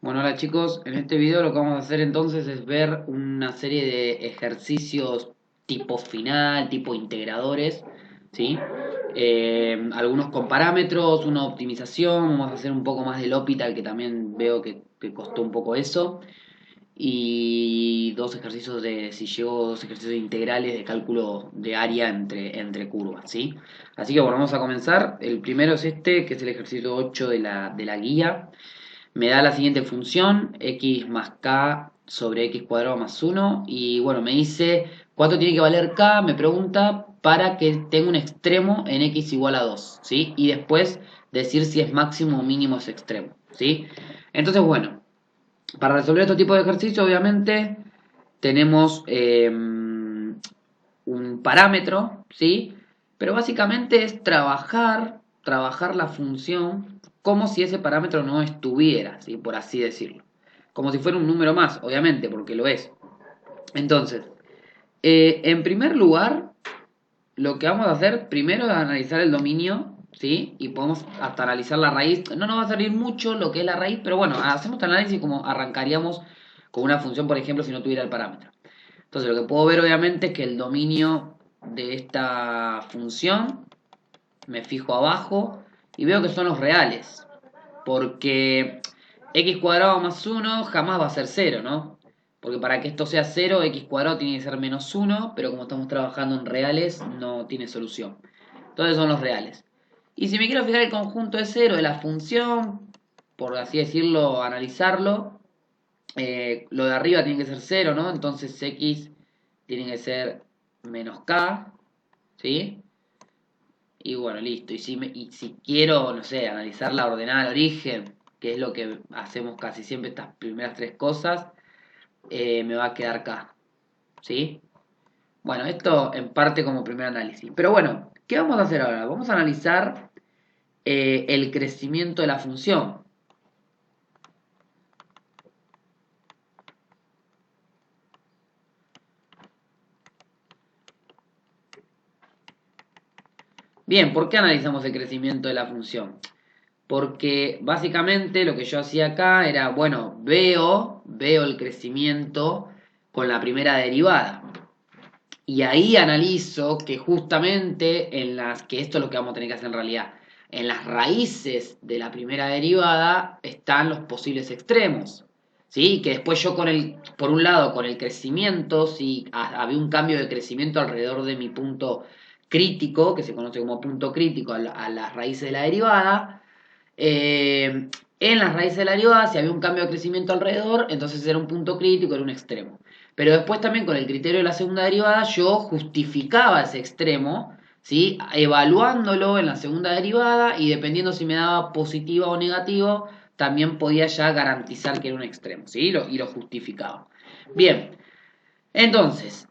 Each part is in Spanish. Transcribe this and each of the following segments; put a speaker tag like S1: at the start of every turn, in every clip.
S1: Bueno, hola chicos, en este video lo que vamos a hacer entonces es ver una serie de ejercicios tipo final, tipo integradores, ¿sí? Algunos con parámetros, una optimización, vamos a hacer un poco más del L'Hopital que también veo que costó un poco eso, y dos ejercicios de, si llego, dos ejercicios integrales de cálculo de área entre curvas, ¿sí? Así que bueno, vamos a comenzar. El primero es este, que es el ejercicio 8 de la guía. Me da la siguiente función, x más k sobre x cuadrado más uno. Y bueno, me dice cuánto tiene que valer k, me pregunta, para que tenga un extremo en x igual a 2, ¿sí? Y después decir si es máximo o mínimo ese extremo, ¿sí? Entonces, bueno, para resolver este tipo de ejercicio, obviamente, tenemos un parámetro, ¿sí? Pero básicamente es trabajar la función como si ese parámetro no estuviera, ¿sí? Por así decirlo. Como si fuera un número más, obviamente, porque lo es. Entonces, en primer lugar, lo que vamos a hacer primero es analizar el dominio, ¿sí? Y podemos hasta analizar la raíz. No nos va a salir mucho lo que es la raíz, pero bueno, hacemos el análisis como arrancaríamos con una función, por ejemplo, si no tuviera el parámetro. Entonces, lo que puedo ver obviamente es que el dominio de esta función, me fijo abajo y veo que son los reales. Porque x cuadrado más uno jamás va a ser cero, ¿no? Porque para que esto sea cero, x cuadrado tiene que ser menos uno, pero como estamos trabajando en reales, no tiene solución. Entonces son los reales. Y si me quiero fijar el conjunto de cero de la función, por así decirlo, analizarlo, lo de arriba tiene que ser cero, ¿no? Entonces x tiene que ser menos k, ¿sí? Y bueno, listo. Y si quiero, no sé, analizar la ordenada al origen, que es lo que hacemos casi siempre estas primeras tres cosas, me va a quedar K. ¿Sí? Bueno, esto en parte como primer análisis. Pero bueno, ¿qué vamos a hacer ahora? Vamos a analizar el crecimiento de la función. Bien, ¿por qué analizamos el crecimiento de la función? Porque básicamente lo que yo hacía acá era, bueno, veo el crecimiento con la primera derivada. Y ahí analizo que justamente que esto es lo que vamos a tener que hacer en realidad, en las raíces de la primera derivada están los posibles extremos. ¿Sí? Que después yo por un lado, con el crecimiento, si había un cambio de crecimiento alrededor de mi punto crítico, que se conoce como punto crítico a las raíces de la derivada, en las raíces de la derivada, si había un cambio de crecimiento alrededor, entonces era un punto crítico, era un extremo. Pero después también con el criterio de la segunda derivada yo justificaba ese extremo, ¿sí? Evaluándolo en la segunda derivada y dependiendo si me daba positiva o negativo, también podía ya garantizar que era un extremo, ¿sí? Y lo justificaba. Bien, entonces,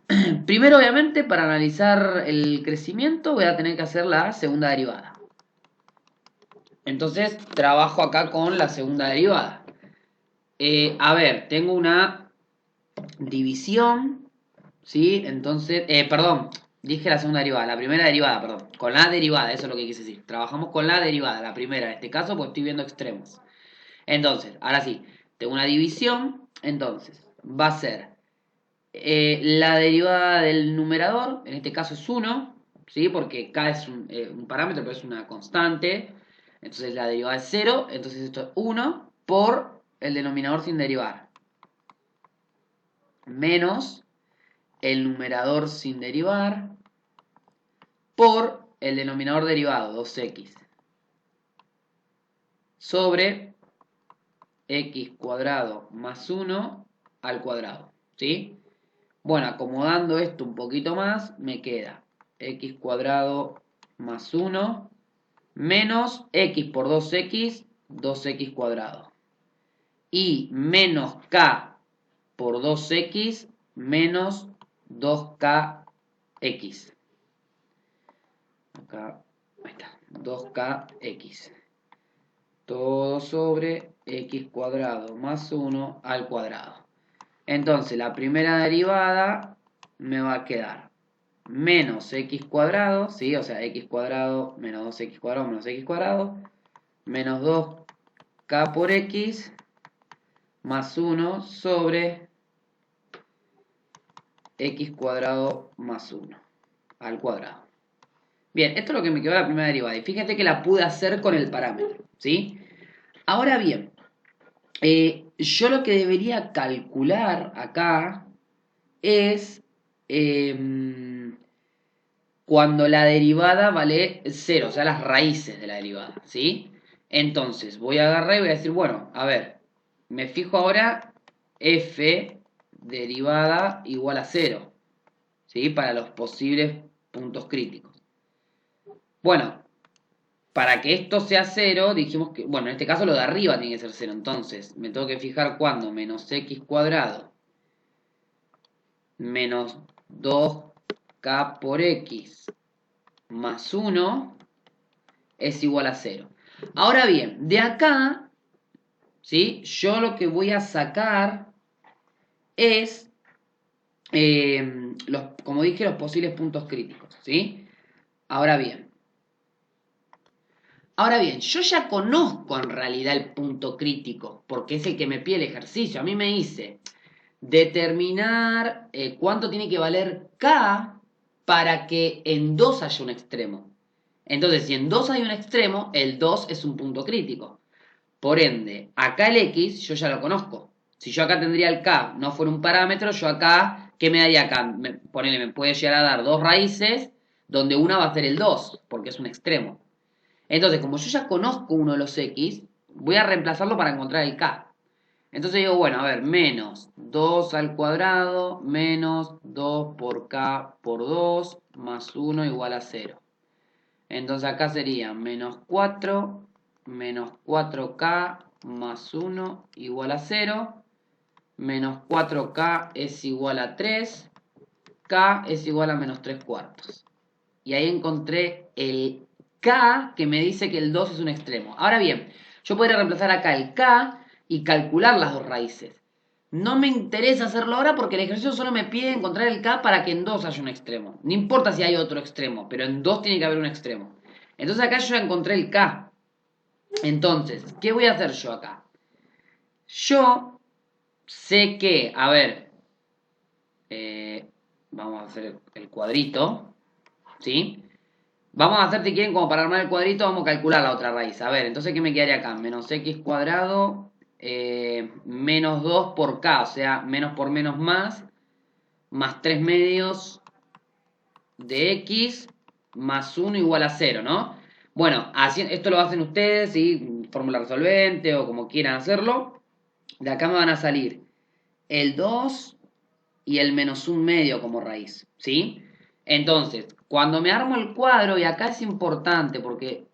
S1: primero obviamente para analizar el crecimiento voy a tener que hacer la segunda derivada. Entonces trabajo acá con la segunda derivada. A ver, tengo una división, ¿sí? Entonces, perdón, dije la segunda derivada, la primera derivada, perdón, con la derivada, eso es lo que quise decir. Trabajamos con la derivada, la primera en este caso, pues estoy viendo extremos. Entonces, ahora sí, tengo una división, entonces va a ser la derivada del numerador, en este caso es uno, ¿sí? Porque k es un parámetro, pero es una constante. Entonces la derivada es cero, entonces esto es uno por el denominador sin derivar. Menos el numerador sin derivar por el denominador derivado, 2x. Sobre x cuadrado más 1 al cuadrado, ¿sí? Bueno, acomodando esto un poquito más, me queda x cuadrado más 1 menos x por 2x, 2x cuadrado. Y menos k por 2x menos 2kx. Acá, ahí está, 2kx. Todo sobre x cuadrado más 1 al cuadrado. Entonces la primera derivada me va a quedar menos x cuadrado, ¿sí? O sea, x cuadrado menos 2x cuadrado menos x cuadrado, menos 2k por x más 1 sobre x cuadrado más 1 al cuadrado. Bien, esto es lo que me quedó de la primera derivada. Y fíjate que la pude hacer con el parámetro, ¿sí? Ahora bien, yo lo que debería calcular acá es cuando la derivada vale 0, o sea, las raíces de la derivada, ¿sí? Entonces, voy a agarrar y voy a decir, bueno, a ver, me fijo ahora f derivada igual a 0, ¿sí? Para los posibles puntos críticos. Bueno, para que esto sea 0, dijimos que, bueno, en este caso lo de arriba tiene que ser 0, entonces me tengo que fijar cuando menos x cuadrado menos 2k por x más 1 es igual a 0. Ahora bien, de acá, ¿sí? Yo lo que voy a sacar es, como dije, los posibles puntos críticos, ¿sí? Ahora bien, yo ya conozco en realidad el punto crítico, porque es el que me pide el ejercicio. A mí me dice determinar cuánto tiene que valer K para que en 2 haya un extremo. Entonces, si en 2 hay un extremo, el 2 es un punto crítico. Por ende, acá el X yo ya lo conozco. Si yo acá tendría el K, no fuera un parámetro, yo acá, ¿qué me daría acá? Ponele, me puede llegar a dar dos raíces, donde una va a ser el 2, porque es un extremo. Entonces, como yo ya conozco uno de los X, voy a reemplazarlo para encontrar el K. Entonces digo, bueno, a ver, menos 2 al cuadrado, menos 2 por K por 2, más 1 igual a 0. Entonces acá sería menos 4, menos 4K más 1 igual a 0. Menos 4K es igual a 3. K es igual a menos 3 cuartos. Y ahí encontré el K que me dice que el 2 es un extremo. Ahora bien, yo podría reemplazar acá el K y calcular las dos raíces. No me interesa hacerlo ahora porque el ejercicio solo me pide encontrar el K para que en 2 haya un extremo. No importa si hay otro extremo, pero en 2 tiene que haber un extremo. Entonces acá yo ya encontré el K. Entonces, ¿qué voy a hacer yo acá? Yo sé que, a ver, vamos a hacer el cuadrito, ¿sí? Vamos a hacer, si quieren, como para armar el cuadrito, vamos a calcular la otra raíz. A ver, entonces, ¿qué me quedaría acá? Menos x cuadrado, menos 2 por k, o sea, menos por menos más 3 medios de x, más 1 igual a 0, ¿no? Bueno, esto lo hacen ustedes, ¿sí? Fórmula resolvente o como quieran hacerlo. De acá me van a salir el 2 y el menos 1 medio como raíz, ¿sí? Entonces, cuando me armo el cuadro, y acá es importante porque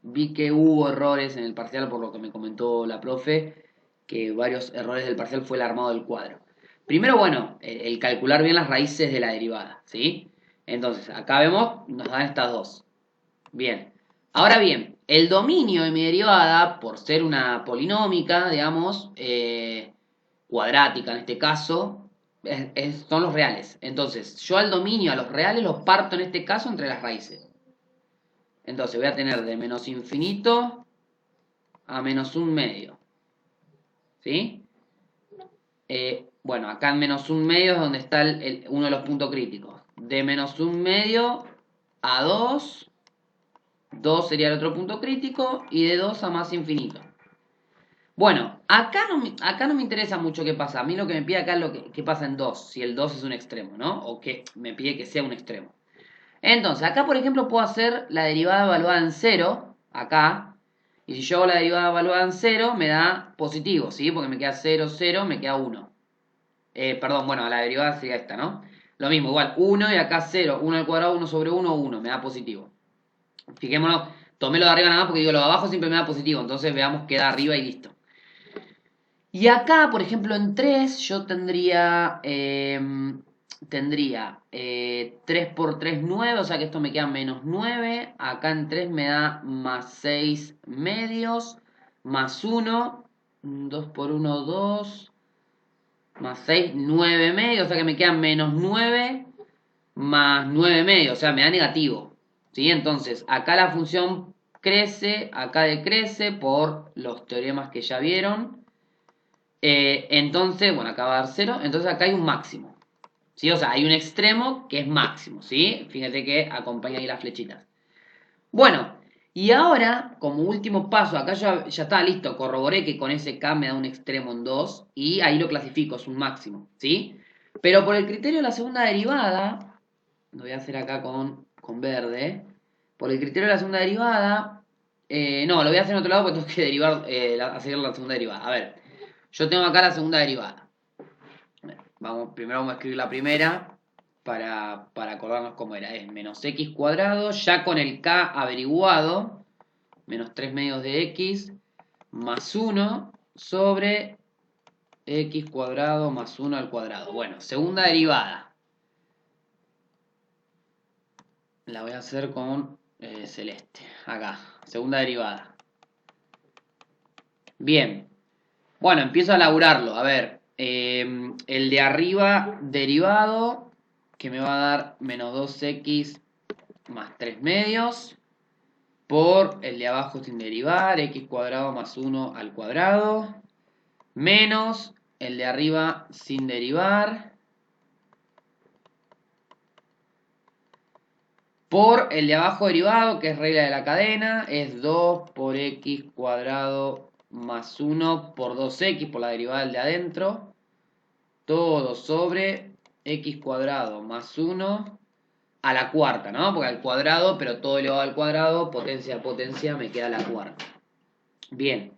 S1: vi que hubo errores en el parcial por lo que me comentó la profe, que varios errores del parcial fue el armado del cuadro. Primero, bueno, el calcular bien las raíces de la derivada, ¿sí? Entonces, acá vemos, nos dan estas dos. Bien. Ahora bien, el dominio de mi derivada, por ser una polinómica, digamos, cuadrática en este caso, son los reales. Entonces, yo al dominio, a los reales, los parto en este caso entre las raíces. Entonces, voy a tener de menos infinito a menos un medio. ¿Sí? Bueno, acá en menos un medio es donde está uno de los puntos críticos. De menos un medio a 2, 2 sería el otro punto crítico, y de 2 a más infinito. Bueno, acá no me interesa mucho qué pasa. A mí lo que me pide acá es qué pasa en 2, si el 2 es un extremo, ¿no? O que me pide que sea un extremo. Entonces, acá por ejemplo puedo hacer la derivada evaluada en 0, acá. Y si yo hago la derivada evaluada en 0, me da positivo, ¿sí? Porque me queda 0, 0, me queda 1. Perdón, bueno, la derivada sería esta, ¿no? Lo mismo, igual, 1 y acá 0, 1 al cuadrado, 1 sobre 1, 1, me da positivo. Fijémonos, tomé lo de arriba nada más porque digo, lo de abajo siempre me da positivo, entonces veamos qué da arriba y listo. Y acá, por ejemplo, en 3 yo tendría 3 por 3, 9, o sea que esto me queda menos 9. Acá en 3 me da más 6 medios, más 1, 2 por 1, 2, más 6, 9 medios, o sea que me quedan menos 9, más 9 medios, o sea, me da negativo. ¿Sí? Entonces, acá la función crece, acá decrece por los teoremas que ya vieron. Entonces, bueno, acá va a dar 0. Entonces acá hay un máximo. ¿Sí? O sea, hay un extremo que es máximo. ¿Sí? Fíjate que acompaña ahí las flechitas. Bueno, y ahora, como último paso, acá ya está listo. Corroboré que con ese K me da un extremo en 2. Y ahí lo clasifico, es un máximo. ¿Sí? Pero por el criterio de la segunda derivada, lo voy a hacer acá con verde. Por el criterio de la segunda derivada, no, lo voy a hacer en otro lado porque tengo que derivar, hacer la segunda derivada. A ver, yo tengo acá la segunda derivada. Primero vamos a escribir la primera para acordarnos cómo era. Es menos x cuadrado, ya con el k averiguado, menos 3 medios de x, más 1 sobre x cuadrado más 1 al cuadrado. Bueno, segunda derivada. La voy a hacer con celeste. Acá, segunda derivada. Bien. Bueno, empiezo a laburarlo. A ver, el de arriba derivado, que me va a dar menos 2x más 3 medios, por el de abajo sin derivar, x cuadrado más 1 al cuadrado, menos el de arriba sin derivar, por el de abajo derivado, que es regla de la cadena, es 2 por x cuadrado más 1 por 2x, por la derivada del de adentro, todo sobre x cuadrado más 1 a la cuarta, ¿no? Porque al cuadrado, pero todo elevado al cuadrado, potencia a potencia, me queda la cuarta. Bien.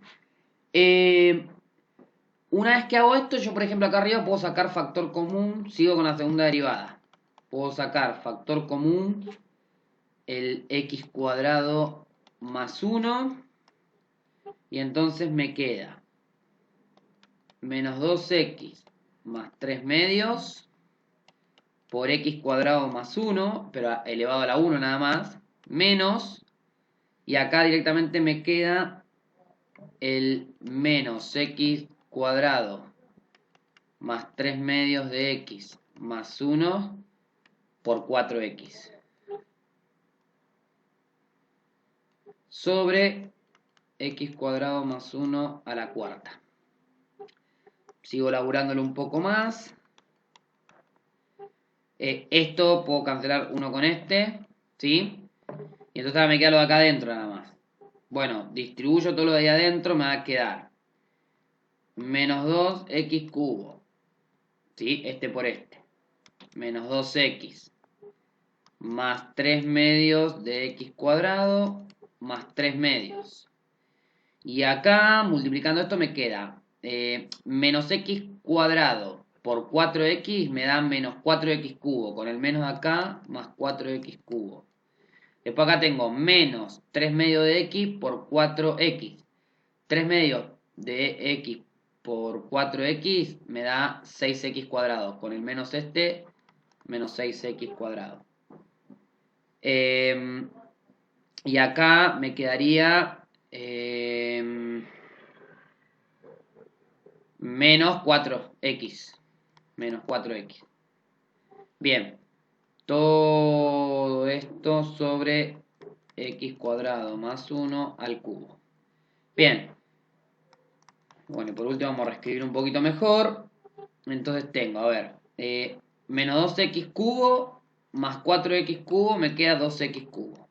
S1: Una vez que hago esto, yo por ejemplo acá arriba puedo sacar factor común, sigo con la segunda derivada. Puedo sacar factor común, el x cuadrado más 1, y entonces me queda menos 2x más 3 medios por x cuadrado más 1, pero elevado a la 1 nada más, menos, y acá directamente me queda el menos x cuadrado más 3 medios de x más 1 por 4x sobre x cuadrado más 1 a la cuarta. Sigo laburándolo un poco más. Esto puedo cancelar uno con este, ¿sí? Y entonces ahora me queda lo de acá adentro nada más. Bueno, distribuyo todo lo de ahí adentro, me va a quedar menos 2x cubo, ¿sí? Este por este. Menos 2x más 3 medios de x cuadrado más 3 medios. Y acá, multiplicando esto, me queda menos x cuadrado por 4x me da menos 4x cubo. Con el menos acá, más 4x cubo. Después acá tengo menos 3 medios de x por 4x. 3 medios de x por 4x me da 6x cuadrado. Con el menos este, menos 6x cuadrado. Y acá me quedaría menos 4x. Menos 4x. Bien. Todo esto sobre x cuadrado más 1 al cubo. Bien. Bueno, y por último vamos a reescribir un poquito mejor. Entonces tengo, a ver, menos 2x cubo más 4x cubo me queda 2x cubo.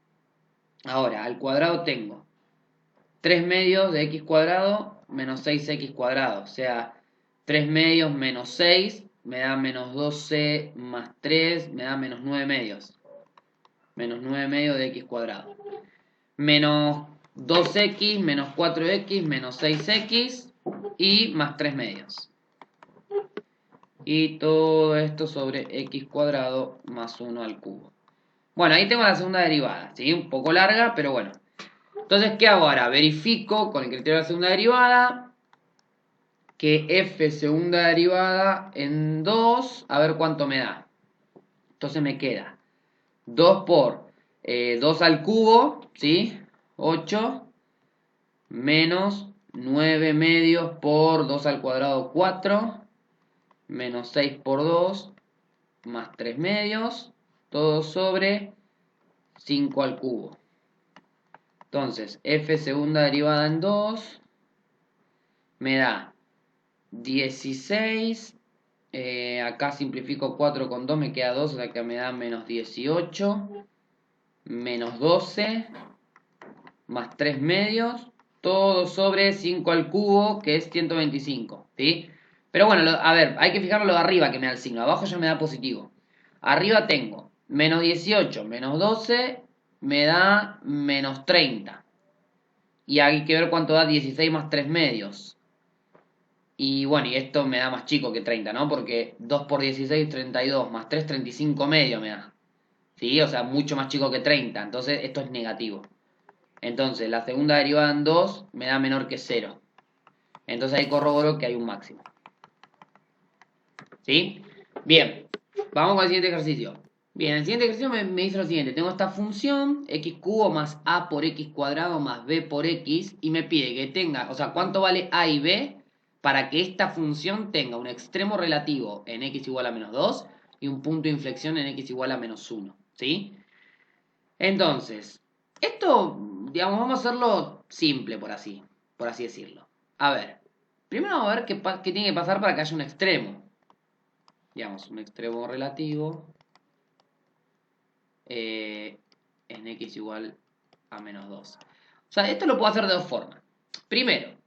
S1: Ahora, al cuadrado tengo 3 medios de x cuadrado menos 6x cuadrado. O sea, 3 medios menos 6 me da menos 12 más 3 me da menos 9 medios. Menos 9 medios de x cuadrado. Menos 2x menos 4x menos 6x y más 3 medios. Y todo esto sobre x cuadrado más 1 al cubo. Bueno, ahí tengo la segunda derivada, ¿sí? Un poco larga, pero bueno. Entonces, ¿qué hago ahora? Verifico con el criterio de la segunda derivada que f segunda derivada en 2, a ver cuánto me da. Entonces me queda 2 por 2 al cubo, ¿sí? 8, menos 9 medios por 2 al cuadrado, 4, menos 6 por 2, más 3 medios, todo sobre 5 al cubo. Entonces, f segunda derivada en 2 me da 16. Acá simplifico 4 con 2, me queda 2, o sea que me da menos 18. Menos 12. Más 3 medios. Todo sobre 5 al cubo, que es 125. ¿Sí? Pero bueno, a ver, hay que fijarlo lo de arriba que me da el signo. Abajo ya me da positivo. Arriba tengo menos 18, menos 12, me da menos 30. Y hay que ver cuánto da 16 más 3 medios. Y bueno, y esto me da más chico que 30, ¿no? Porque 2 por 16, 32, más 3, 35 medio me da. ¿Sí? O sea, mucho más chico que 30. Entonces, esto es negativo. Entonces, la segunda derivada en 2 me da menor que 0. Entonces ahí corroboro que hay un máximo. ¿Sí? Bien, vamos con el siguiente ejercicio. Bien, el siguiente ejercicio me dice lo siguiente. Tengo esta función, x cubo más a por x cuadrado más b por x, y me pide que tenga, o sea, cuánto vale a y b para que esta función tenga un extremo relativo en x igual a menos 2 y un punto de inflexión en x igual a menos 1. ¿Sí? Entonces, esto, digamos, vamos a hacerlo simple, por así decirlo. A ver, primero vamos a ver qué tiene que pasar para que haya un extremo. Digamos, un extremo relativo en x igual a menos 2. O sea, esto lo puedo hacer de dos formas. Primero,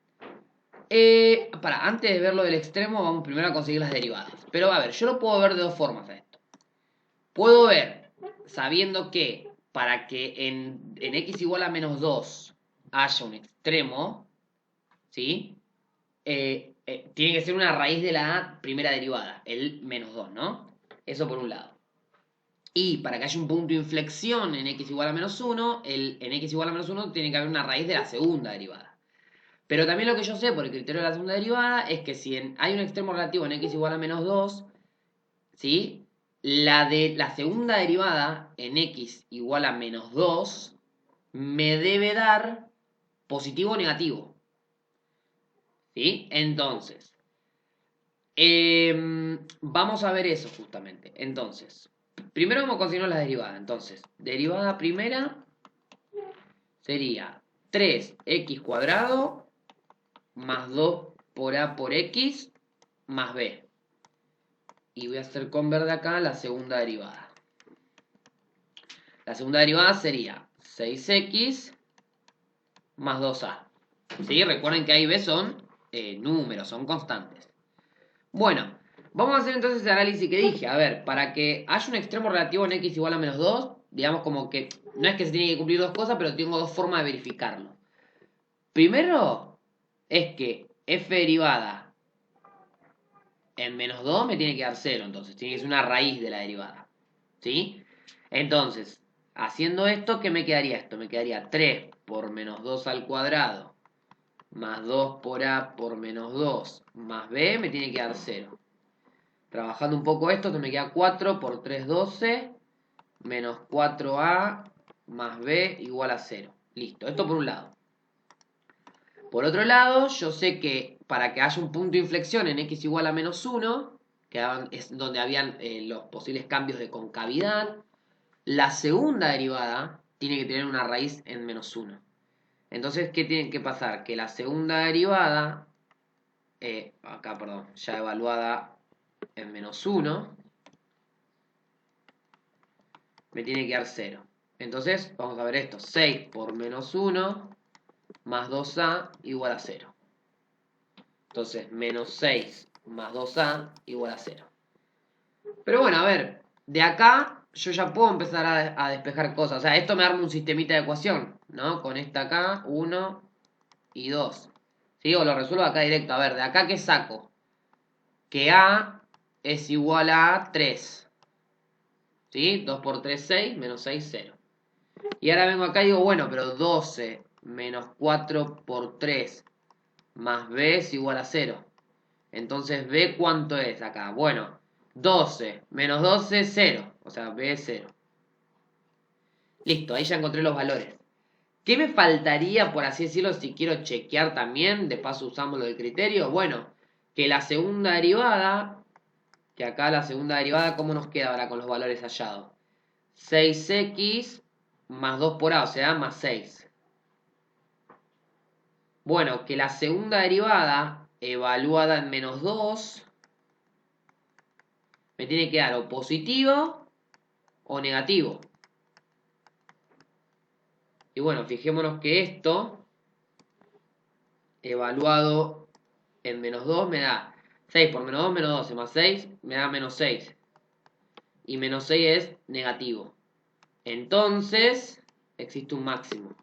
S1: antes de ver lo del extremo, vamos primero a conseguir las derivadas. Pero a ver, yo lo puedo ver de dos formas a esto. Puedo ver, sabiendo que para que en x igual a menos 2 haya un extremo, ¿sí? Tiene que ser una raíz de la primera derivada, el menos 2, ¿no? Eso por un lado. Y para que haya un punto de inflexión en x igual a menos 1, en x igual a menos 1 tiene que haber una raíz de la segunda derivada. Pero también lo que yo sé por el criterio de la segunda derivada es que si hay un extremo relativo en x igual a menos 2, ¿sí? La de la segunda derivada en x igual a menos 2 me debe dar positivo o negativo. ¿Sí? Entonces, vamos a ver eso justamente. Entonces, primero vamos a conseguir la derivada. Entonces, derivada primera sería 3x cuadrado más 2 por a por x más b. Y voy a hacer con verde acá la segunda derivada. La segunda derivada sería 6x más 2a. ¿Sí? Recuerden que a y b son números, son constantes. Bueno, vamos a hacer entonces el análisis que dije. A ver, para que haya un extremo relativo en x igual a menos 2, digamos como que no es que se tiene que cumplir dos cosas, pero tengo dos formas de verificarlo. Primero es que f derivada en menos 2 me tiene que dar 0, entonces tiene que ser una raíz de la derivada. ¿Sí? Entonces, haciendo esto, ¿qué me quedaría esto? Me quedaría 3 por menos 2 al cuadrado más 2 por a por menos 2 más b me tiene que dar 0. Trabajando un poco esto, me queda 4 por 3, 12, menos 4a más b igual a 0. Listo, esto por un lado. Por otro lado, yo sé que para que haya un punto de inflexión en x igual a menos 1, que es donde habían los posibles cambios de concavidad, la segunda derivada tiene que tener una raíz en menos 1. Entonces, ¿qué tiene que pasar? Que la segunda derivada, acá, perdón, ya evaluada en menos 1, me tiene que dar 0. Entonces, vamos a ver esto. 6 por menos 1 más 2a igual a 0. Entonces, menos 6 más 2a igual a 0. Pero bueno, a ver, de acá yo ya puedo empezar a despejar cosas. O sea, esto me arma un sistemita de ecuación, ¿no? Con esta acá, 1 y 2. ¿Sí? O lo resuelvo acá directo. A ver, de acá, ¿qué saco? Que a es igual a 3. ¿Sí? 2 por 3, 6, menos 6, 0. Y ahora vengo acá y digo, bueno, pero 12 menos 4 por 3 más b es igual a 0. Entonces, b, ¿cuánto es acá? Bueno, 12 menos 12, 0. O sea, b es 0. Listo, ahí ya encontré los valores. ¿Qué me faltaría, por así decirlo, si quiero chequear también? De paso usamos lo del criterio. Bueno, que la segunda derivada, que acá la segunda derivada, ¿cómo nos queda ahora con los valores hallados? 6x más 2 por a, o sea, más 6. Bueno, que la segunda derivada evaluada en menos 2 me tiene que dar o positivo o negativo. Y bueno, fijémonos que esto, evaluado en menos 2, me da 6 por menos 2, menos 12, más 6, me da menos 6. Y menos 6 es negativo. Entonces, existe un máximo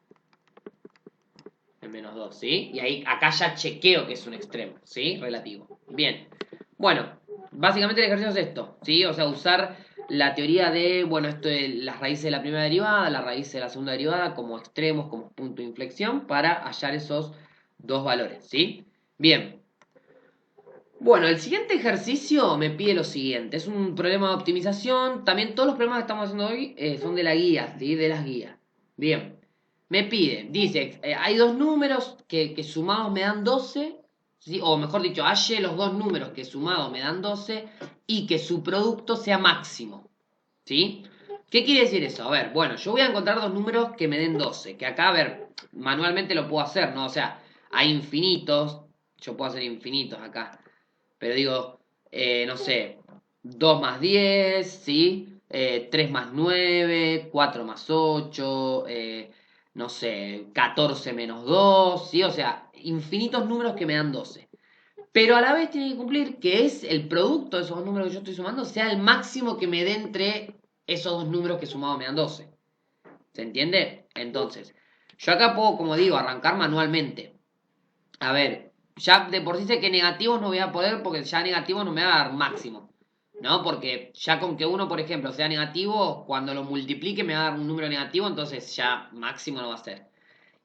S1: en menos 2, ¿sí? Y ahí, acá ya chequeo que es un extremo, ¿sí? Relativo. Bien. Bueno, básicamente el ejercicio es esto, ¿sí? O sea, usar la teoría de, bueno, esto de las raíces de la primera derivada, la raíz de la segunda derivada como extremos, como punto de inflexión, para hallar esos dos valores, ¿sí? Bien. Bueno, el siguiente ejercicio me pide lo siguiente. Es un problema de optimización. También todos los problemas que estamos haciendo hoy son de la guía, ¿sí? De las guías. Bien. Me pide, dice, hay dos números que sumados me dan 12, ¿sí? O mejor dicho, halle los dos números que sumados me dan 12 y que su producto sea máximo, ¿sí? ¿Qué quiere decir eso? A ver, bueno, yo voy a encontrar dos números que me den 12, que acá, a ver, manualmente lo puedo hacer, ¿no? O sea, hay infinitos, yo puedo hacer infinitos acá, pero digo, no sé, 2 más 10, ¿sí? 3 más 9, 4 más 8, no sé, 14 menos 2, ¿sí? O sea, infinitos números que me dan 12. Pero a la vez tiene que cumplir que es el producto de esos dos números que yo estoy sumando, sea el máximo que me dé entre esos dos números que sumados me dan 12. ¿Se entiende? Entonces, yo acá puedo, como digo, arrancar manualmente. A ver, ya de por sí sé que negativos no voy a poder porque ya negativo no me va a dar máximo. ¿No? Porque ya con que uno, por ejemplo, sea negativo, cuando lo multiplique me va a dar un número negativo, entonces ya máximo no va a ser.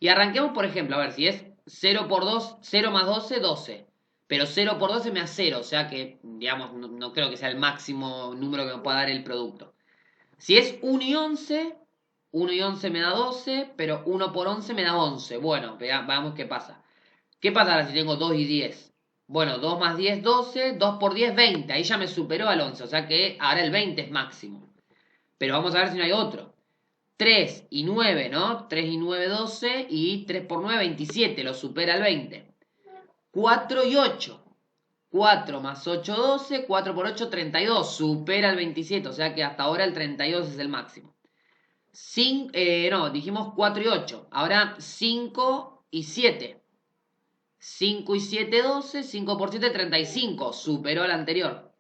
S1: Y arranquemos, por ejemplo, a ver, si es 0 por 2, 0 más 12, 12. Pero 0 por 12 me da 0, o sea que, digamos, no creo que sea el máximo número que me pueda dar el producto. Si es 1 y 11, 1 y 11 me da 12, pero 1 por 11 me da 11. Bueno, veamos qué pasa. ¿Qué pasa ahora si tengo 2 y 10? Bueno, 2 más 10, 12, 2 por 10, 20. Ahí ya me superó al 11, o sea que ahora el 20 es máximo. Pero vamos a ver si no hay otro. 3 y 9, ¿no? 3 y 9, 12 y 3 por 9, 27, lo supera el 20. 4 y 8. 4 más 8, 12, 4 por 8, 32, supera el 27, o sea que hasta ahora el 32 es el máximo. No, dijimos 4 y 8, ahora 5 y 7. 5 y 7, 12, 5 por 7, 35, superó al anterior.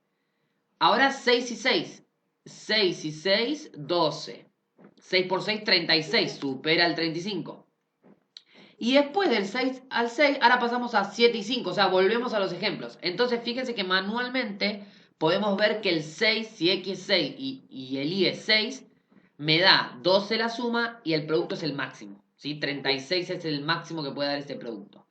S1: Ahora 6 y 6. 6 y 6, 12. 6 por 6, 36, supera el 35. Y después del 6 al 6, ahora pasamos a 7 y 5, o sea, volvemos a los ejemplos. Entonces, fíjense que manualmente podemos ver que el 6, si x es 6 y el y es 6, me da 12 la suma y el producto es el máximo. ¿Sí? 36 es el máximo que puede dar este producto.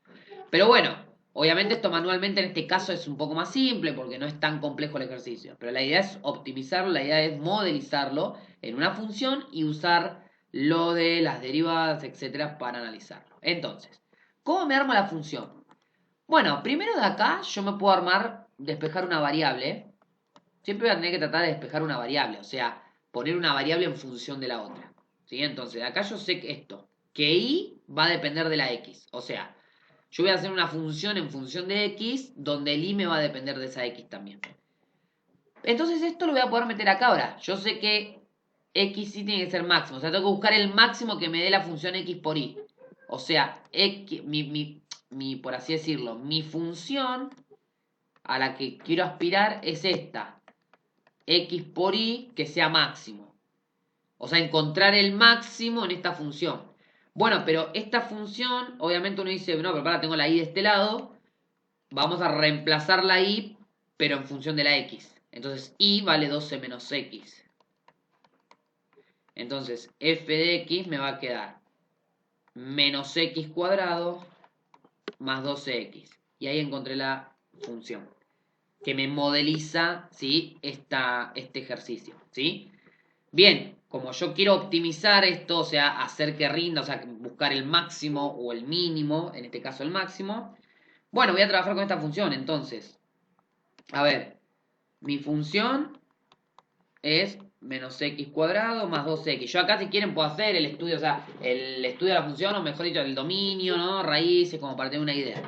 S1: Pero bueno, obviamente esto manualmente en este caso es un poco más simple porque no es tan complejo el ejercicio. Pero la idea es optimizarlo, la idea es modelizarlo en una función y usar lo de las derivadas, etcétera, para analizarlo. Entonces, ¿cómo me armo la función? Bueno, primero de acá yo me puedo despejar una variable. Siempre voy a tener que tratar de despejar una variable, o sea, poner una variable en función de la otra. ¿Sí? Entonces, de acá yo sé que que y va a depender de la x. O sea, yo voy a hacer una función en función de x, donde el y me va a depender de esa x también. Entonces esto lo voy a poder meter acá ahora. Yo sé que x sí tiene que ser máximo. O sea, tengo que buscar el máximo que me dé la función x por y. O sea, por así decirlo, mi función a la que quiero aspirar es esta. X por y que sea máximo. O sea, encontrar el máximo en esta función. Bueno, pero esta función, obviamente uno dice, no, pero para, tengo la y de este lado. Vamos a reemplazar la y, pero en función de la x. Entonces, y vale 12 menos x. Entonces, f de x me va a quedar menos x cuadrado más 12x. Y ahí encontré la función que me modeliza, ¿sí? Este ejercicio, ¿sí? Bien, como yo quiero optimizar esto, o sea, hacer que rinda, o sea, buscar el máximo o el mínimo, en este caso el máximo, bueno, voy a trabajar con esta función, entonces, a ver, mi función es menos x cuadrado más 2x. Yo acá si quieren puedo hacer el estudio de la función, o mejor dicho, el dominio, ¿no? Raíces, como para tener una idea.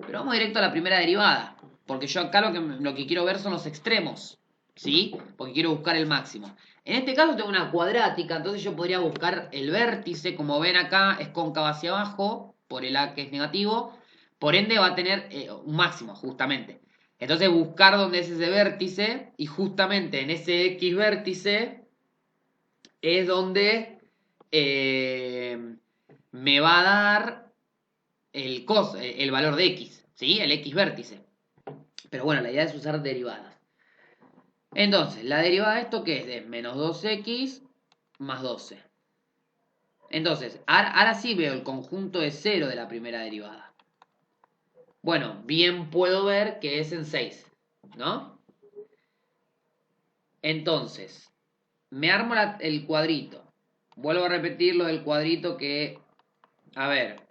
S1: Pero vamos directo a la primera derivada. Porque yo acá lo que quiero ver son los extremos. ¿Sí? Porque quiero buscar el máximo. En este caso tengo una cuadrática, entonces yo podría buscar el vértice. Como ven acá, es cóncava hacia abajo, por el A que es negativo. Por ende va a tener un máximo, justamente. Entonces buscar dónde es ese vértice. Y justamente en ese X vértice es donde me va a dar el valor de X. ¿Sí? El X vértice. Pero bueno, la idea es usar derivadas. Entonces, la derivada de esto, ¿qué es? Es menos 2x más 12. Entonces, ahora sí veo el conjunto de 0 de la primera derivada. Bueno, bien puedo ver que es en 6, ¿no? Entonces, me armo el cuadrito. Vuelvo a repetir lo del cuadrito que, a ver,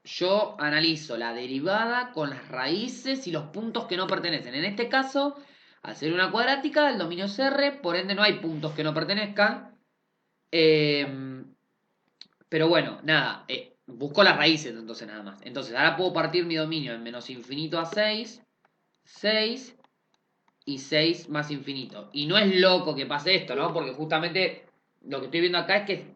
S1: yo analizo la derivada con las raíces y los puntos que no pertenecen. En este caso, al ser una cuadrática, el dominio es R, por ende no hay puntos que no pertenezcan. Pero bueno, nada, busco las raíces entonces nada más. Entonces ahora puedo partir mi dominio en menos infinito a 6, 6 y 6 más infinito. Y no es loco que pase esto, ¿no? Porque justamente lo que estoy viendo acá es que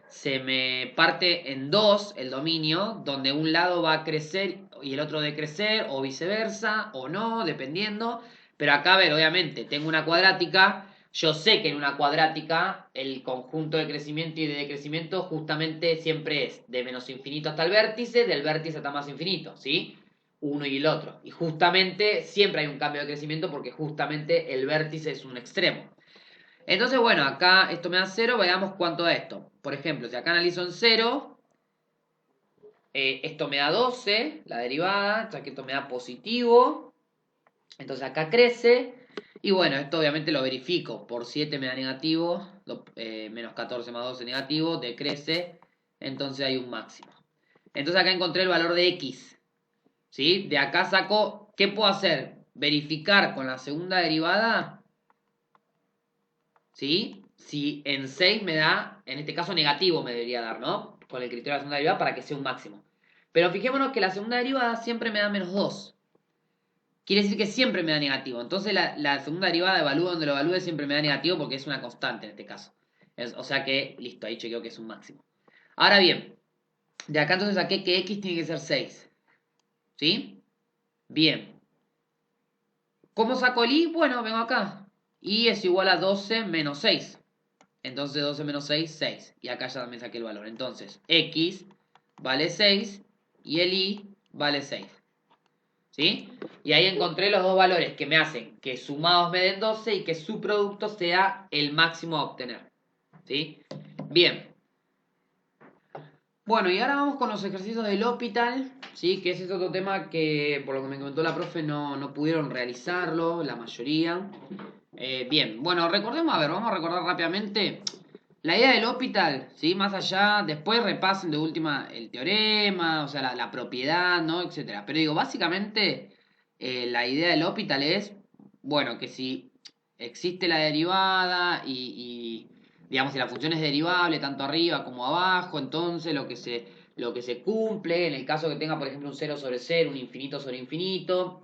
S1: se me parte en dos el dominio, donde un lado va a crecer y el otro decrecer, o viceversa, o no, dependiendo. Pero acá, a ver, obviamente, tengo una cuadrática. Yo sé que en una cuadrática el conjunto de crecimiento y de decrecimiento justamente siempre es de menos infinito hasta el vértice, del vértice hasta más infinito, ¿sí? Uno y el otro. Y justamente siempre hay un cambio de crecimiento porque justamente el vértice es un extremo. Entonces, bueno, acá esto me da 0, veamos cuánto da esto. Por ejemplo, si acá analizo en 0, esto me da 12, la derivada, ya que esto me da positivo. Entonces acá crece. Y bueno, esto obviamente lo verifico. Por 7 me da negativo, menos 14 más 12 negativo, decrece. Entonces hay un máximo. Entonces acá encontré el valor de X. ¿Sí? De acá saco, ¿qué puedo hacer? Verificar con la segunda derivada. ¿Sí? Si en 6 me da, en este caso negativo me debería dar, ¿no? Con el criterio de la segunda derivada para que sea un máximo. Pero fijémonos que la segunda derivada siempre me da menos 2. Quiere decir que siempre me da negativo. Entonces la segunda derivada, evalúo donde lo evalúe, siempre me da negativo porque es una constante en este caso. O sea que, listo, ahí chequeo que es un máximo. Ahora bien, de acá entonces saqué que X tiene que ser 6. ¿Sí? Bien. ¿Cómo saco el Y? Bueno, vengo acá. Y es igual a 12 menos 6. Entonces 12 menos 6, 6. Y acá ya también saqué el valor. Entonces, X vale 6 y el Y vale 6. ¿Sí? Y ahí encontré los dos valores que me hacen que sumados me den 12 y que su producto sea el máximo a obtener. ¿Sí? Bien. Bueno, y ahora vamos con los ejercicios del hospital, ¿sí? Que ese es otro tema que, por lo que me comentó la profe, no pudieron realizarlo, la mayoría. Bien, bueno, recordemos, a ver, vamos a recordar rápidamente la idea del hospital, ¿sí? Más allá, después repasen de última el teorema, o sea, la propiedad, ¿no? Etcétera. Pero digo, básicamente, la idea del hospital es, bueno, que si existe la derivada digamos, si la función es derivable tanto arriba como abajo, entonces lo que se cumple, en el caso que tenga, por ejemplo, un cero sobre cero, un infinito sobre infinito,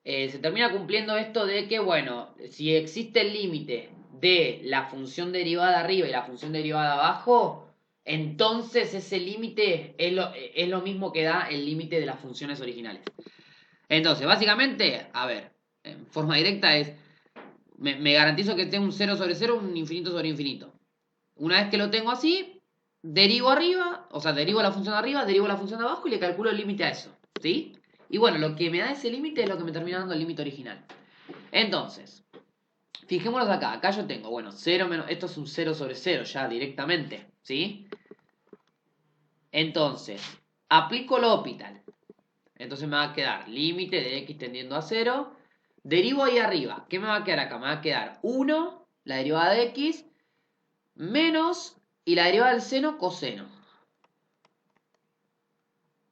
S1: se termina cumpliendo esto de que, bueno, si existe el límite de la función derivada arriba y la función derivada abajo, entonces ese límite es lo mismo que da el límite de las funciones originales. Entonces, básicamente, a ver, en forma directa es, me garantizo que tengo un cero sobre cero, un infinito sobre infinito. Una vez que lo tengo así, derivo arriba, o sea, derivo la función de arriba, derivo la función de abajo y le calculo el límite a eso, ¿sí? Y bueno, lo que me da ese límite es lo que me termina dando el límite original. Entonces, fijémonos acá. Acá yo tengo, bueno, 0 menos... Esto es un 0 sobre 0 ya directamente, ¿sí? Entonces, aplico L'Hopital. Entonces me va a quedar límite de x tendiendo a 0. Derivo ahí arriba. ¿Qué me va a quedar acá? Me va a quedar 1, la derivada de x, menos, y la derivada del seno, coseno.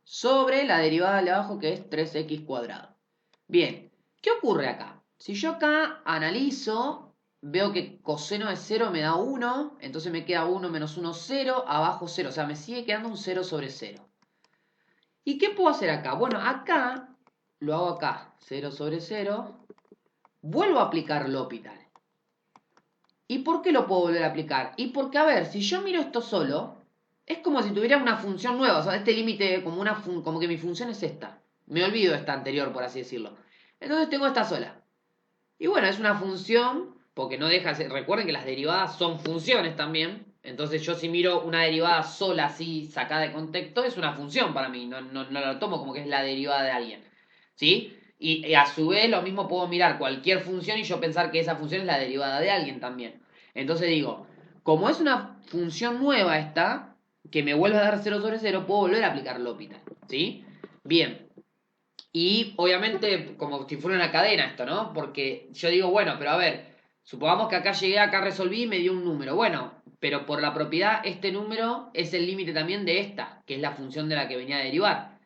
S1: Sobre la derivada de abajo, que es 3x cuadrado. Bien, ¿qué ocurre acá? Si yo acá analizo, veo que coseno de 0 me da 1, entonces me queda 1 menos 1, 0, abajo 0, o sea, me sigue quedando un 0 sobre 0. ¿Y qué puedo hacer acá? Bueno, acá, lo hago acá, 0 sobre 0, vuelvo a aplicar L'Hopital. ¿Y por qué lo puedo volver a aplicar? Y porque, a ver, si yo miro esto solo, es como si tuviera una función nueva, o sea, este límite, como que mi función es esta. Me olvido de esta anterior, por así decirlo. Entonces tengo esta sola. Y bueno, es una función, porque no deja de ser, recuerden que las derivadas son funciones también. Entonces yo si miro una derivada sola así, sacada de contexto, es una función para mí, no lo tomo como que es la derivada de alguien. ¿Sí? Y a su vez lo mismo puedo mirar cualquier función y yo pensar que esa función es la derivada de alguien también. Entonces digo, como es una función nueva esta, que me vuelve a dar 0 sobre 0, puedo volver a aplicar L'Hopital. ¿Sí? Bien. Y obviamente, como si fuera una cadena esto, ¿no? Porque yo digo, bueno, pero a ver, supongamos que acá llegué, acá resolví y me dio un número. Bueno, pero por la propiedad, este número es el límite también de esta, que es la función de la que venía a derivar.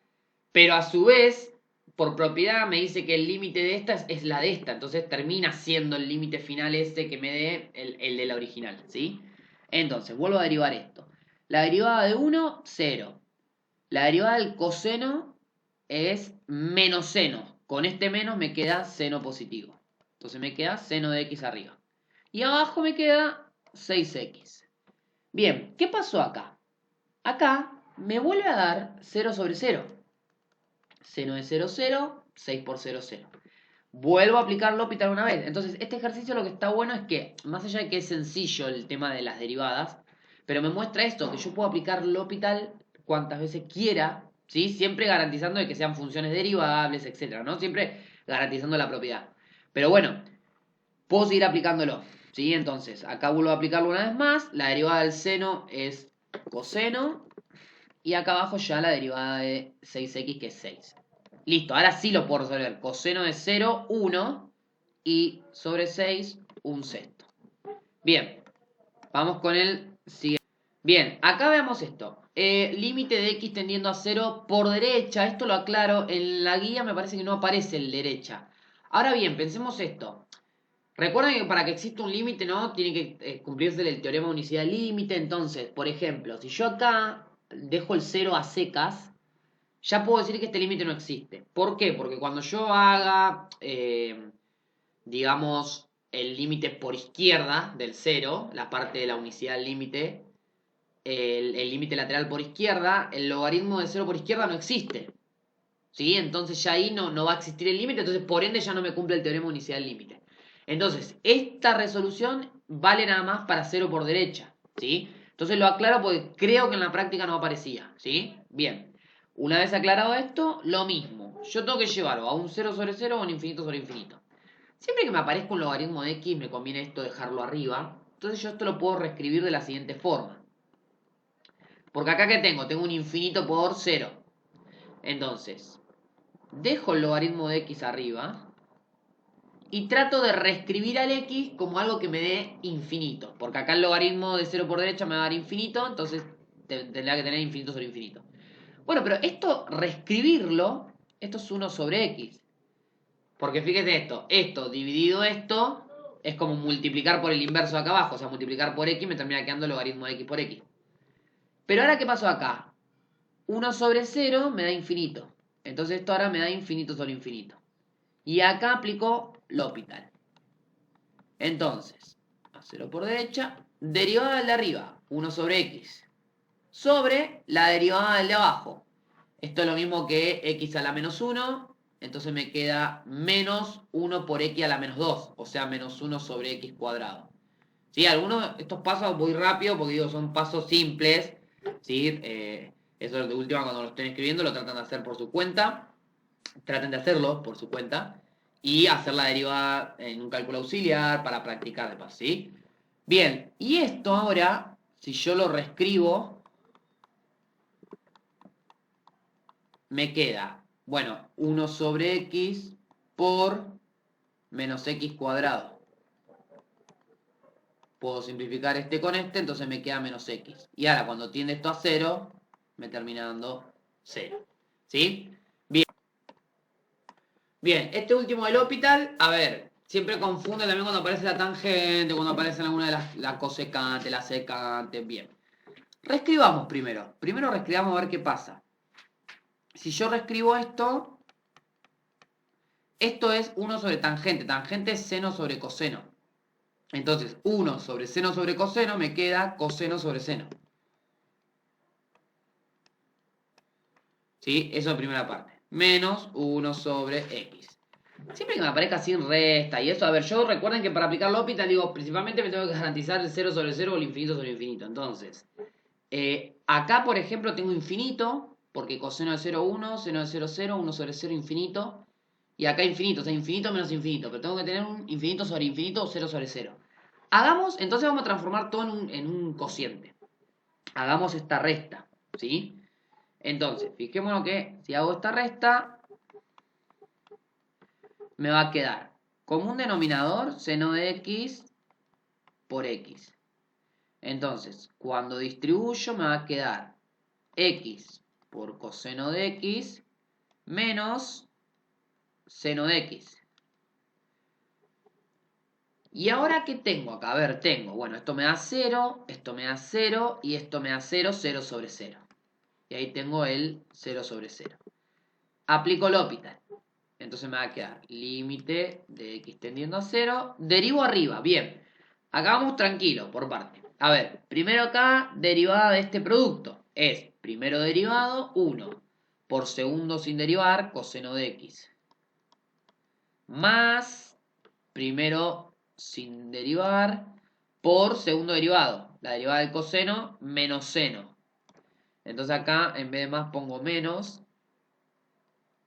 S1: Pero a su vez, por propiedad, me dice que el límite de esta es la de esta. Entonces termina siendo el límite final este que me dé el de la original, ¿sí? Entonces, vuelvo a derivar esto. La derivada de 1, 0. La derivada del coseno es menos seno. Con este menos me queda seno positivo. Entonces me queda seno de x arriba. Y abajo me queda 6x. Bien, ¿qué pasó acá? Acá me vuelve a dar 0 sobre 0. Seno de 0, 0, 6 por 0, 0. Vuelvo a aplicar L'Hopital una vez. Entonces, este ejercicio lo que está bueno es que, más allá de que es sencillo el tema de las derivadas, pero me muestra esto, que yo puedo aplicar L'Hopital cuantas veces quiera, ¿sí? Siempre garantizando de que sean funciones derivables, etcétera, ¿no? Siempre garantizando la propiedad. Pero bueno, puedo seguir aplicándolo, ¿sí? Entonces, acá vuelvo a aplicarlo una vez más. La derivada del seno es coseno. Y acá abajo ya la derivada de 6x, que es 6. Listo, ahora sí lo puedo resolver. Coseno de 0, 1. Y sobre 6, un sexto. Bien, vamos con el siguiente. Bien, acá veamos esto. Límite de x tendiendo a 0 por derecha. Esto lo aclaro. En la guía me parece que no aparece el derecha. Ahora bien, pensemos esto. Recuerden que para que exista un límite, ¿no? Tiene que cumplirse el teorema de unicidad límite. Entonces, por ejemplo, si yo acá dejo el 0 a secas, ya puedo decir que este límite no existe. ¿Por qué? Porque cuando yo haga, digamos, el límite por izquierda del 0, la parte de la unicidad límite, el límite lateral por izquierda, el logaritmo de 0 por izquierda no existe. ¿Sí? Entonces ya ahí no va a existir el límite, entonces por ende ya no me cumple el teorema de unicidad límite. Entonces, esta resolución vale nada más para 0 por derecha, ¿sí? Entonces lo aclaro porque creo que en la práctica no aparecía, ¿sí? Bien. Una vez aclarado esto, lo mismo. Yo tengo que llevarlo a un 0 sobre 0 o a un infinito sobre infinito. Siempre que me aparezca un logaritmo de x, me conviene esto dejarlo arriba. Entonces yo esto lo puedo reescribir de la siguiente forma. Porque acá que tengo un infinito por 0. Entonces, dejo el logaritmo de x arriba y trato de reescribir al x como algo que me dé infinito. Porque acá el logaritmo de 0 por derecha me va a dar infinito, entonces tendría que tener infinito sobre infinito. Bueno, pero esto, reescribirlo, esto es 1 sobre x. Porque fíjate esto dividido esto, es como multiplicar por el inverso de acá abajo. O sea, multiplicar por x me termina quedando el logaritmo de x por x. Pero ahora, ¿qué pasó acá? 1 sobre 0 me da infinito. Entonces esto ahora me da infinito sobre infinito. Y acá aplico L'Hopital. Entonces, a 0 por derecha, derivada del de arriba, 1 sobre x, sobre la derivada del de abajo. Esto es lo mismo que x a la menos 1, entonces me queda menos 1 por x a la menos 2, o sea, menos 1 sobre x cuadrado. ¿Sí? Algunos de estos pasos voy rápido porque digo, son pasos simples, ¿sí? Eso de última cuando lo estén escribiendo lo tratan de hacer por su cuenta, traten de hacerlo por su cuenta y hacer la derivada en un cálculo auxiliar para practicar de paso, ¿sí? Bien, y esto ahora, si yo lo reescribo, me queda, bueno, 1 sobre x por menos x cuadrado. Puedo simplificar este con este, entonces me queda menos x. Y ahora cuando tiende esto a 0, me termina dando 0. ¿Sí? Bien. Bien, este último del L'Hopital, a ver, siempre confunde también cuando aparece la tangente, cuando aparecen alguna de las cosecantes, las secantes, bien. Reescribamos primero. Primero reescribamos a ver qué pasa. si yo reescribo esto, esto es 1 sobre tangente. Tangente es seno sobre coseno. Entonces, 1 sobre seno sobre coseno me queda coseno sobre seno. ¿Sí? Eso es la primera parte. Menos 1 sobre x. Siempre que me aparezca sin resta y eso, a ver, yo recuerden que para aplicar L'Hopital, digo, principalmente me tengo que garantizar el 0 sobre 0 o el infinito sobre infinito. Entonces, acá, por ejemplo, tengo infinito, porque coseno de 0, 1, seno de 0, 0, 1 sobre 0, infinito. Y acá infinito, o sea, infinito menos infinito. Pero tengo que tener un infinito sobre infinito o 0 sobre 0. Hagamos, entonces vamos a transformar todo en un cociente. Hagamos esta resta, ¿sí? Entonces, fijémonos que si hago esta resta, me va a quedar como un denominador seno de x por x. Entonces, cuando distribuyo me va a quedar x por coseno de x menos seno de x. ¿Y ahora qué tengo acá? A ver, tengo, bueno, esto me da 0, esto me da 0 y esto me da 0, 0 sobre 0. Y ahí tengo el 0 sobre 0. Aplico L'Hopital. Entonces me va a quedar límite de x tendiendo a 0. Derivo arriba, bien. Acá vamos tranquilo, por parte. A ver, primero acá, derivada de este producto. Es primero derivado, 1 por segundo sin derivar, coseno de x. Más primero sin derivar por segundo derivado. La derivada del coseno menos seno. Entonces acá en vez de más pongo menos.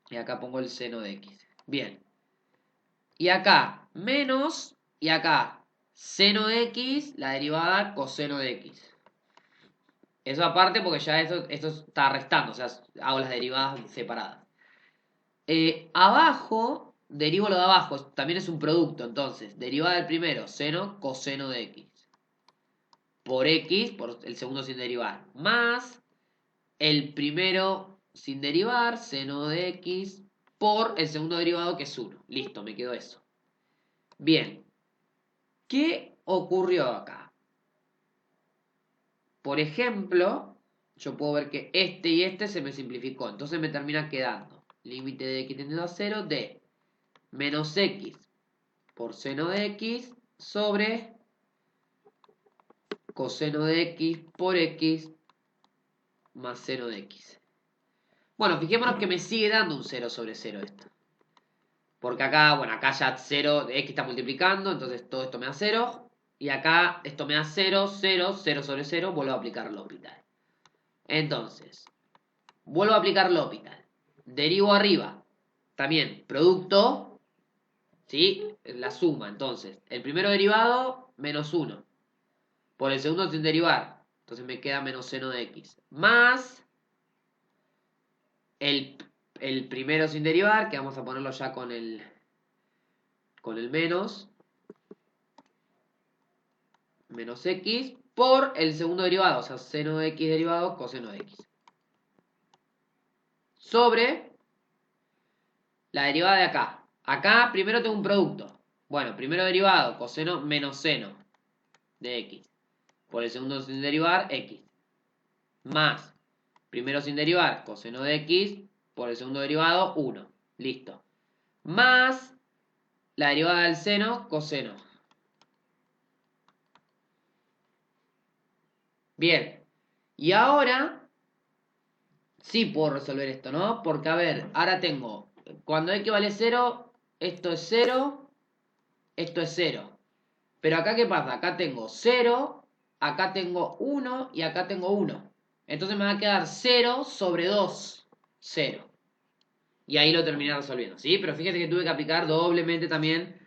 S1: Y acá pongo el seno de x. Bien. Y acá menos. Y acá seno de x, la derivada coseno de x. Eso aparte porque ya esto está restando. O sea, hago las derivadas separadas. Abajo, derivo lo de abajo. También es un producto. Entonces, derivada del primero, seno, coseno de x. Por x, por el segundo sin derivar. Más el primero sin derivar, seno de x, por el segundo derivado que es 1. Listo, me quedó eso. Bien. ¿Qué ocurrió acá? Por ejemplo, yo puedo ver que este y este se me simplificó. Entonces me termina quedando límite de x tendiendo a 0 de menos x por seno de x sobre coseno de x por x más seno de x. Bueno, fijémonos que me sigue dando un 0 sobre 0 esto. Porque acá, bueno, acá ya 0, x está multiplicando, entonces todo esto me da 0. Y acá esto me da 0, 0, 0 sobre 0, vuelvo a aplicar L'Hopital. Entonces, vuelvo a aplicar L'Hopital. Derivo arriba. También, producto, ¿sí? La suma, entonces. El primero derivado, menos 1. Por el segundo sin derivar. Entonces me queda menos seno de x. Más el primero sin derivar, que vamos a ponerlo ya con el menos. Menos x por el segundo derivado, o sea, seno de x derivado, coseno de x. Sobre la derivada de acá. Acá primero tengo un producto. Bueno, primero derivado, coseno menos seno de x. Por el segundo sin derivar, x. Más, primero sin derivar, coseno de x. Por el segundo derivado, 1. Listo. Más la derivada del seno, coseno. Bien. Y ahora sí puedo resolver esto, ¿no? Porque, a ver, ahora tengo, cuando x vale 0, esto es 0, esto es 0. Pero acá, ¿qué pasa? Acá tengo 0, acá tengo 1 y acá tengo 1. Entonces me va a quedar 0 sobre 2, 0. Y ahí lo terminé resolviendo, ¿sí? Pero fíjate que tuve que aplicar doblemente también.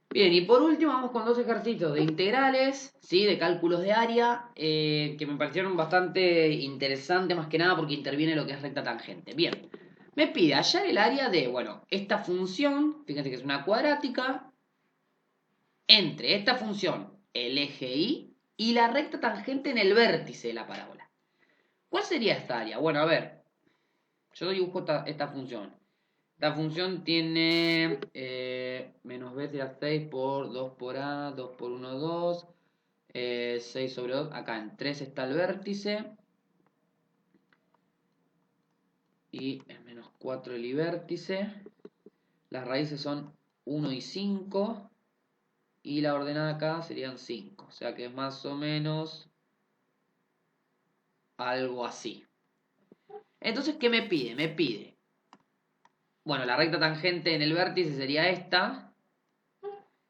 S1: Bien, y por último vamos con dos ejercicios de integrales, ¿sí? De cálculos de área, que me parecieron bastante interesantes más que nada porque interviene lo que es recta tangente. Bien, me pide hallar el área de, bueno, esta función, fíjate que es una cuadrática, entre esta función, el eje y la recta tangente en el vértice de la parábola. ¿Cuál sería esta área? Bueno, a ver, yo dibujo esta función. La función tiene menos b será 6 por 2 por a, 2 por 1, 2, 6 sobre 2. Acá en 3 está el vértice. y el menos 4 el vértice. Las raíces son 1 y 5. Y la ordenada acá serían 5. O sea que es más o menos algo así. Entonces, ¿qué me pide? Me pide, bueno, la recta tangente en el vértice sería esta.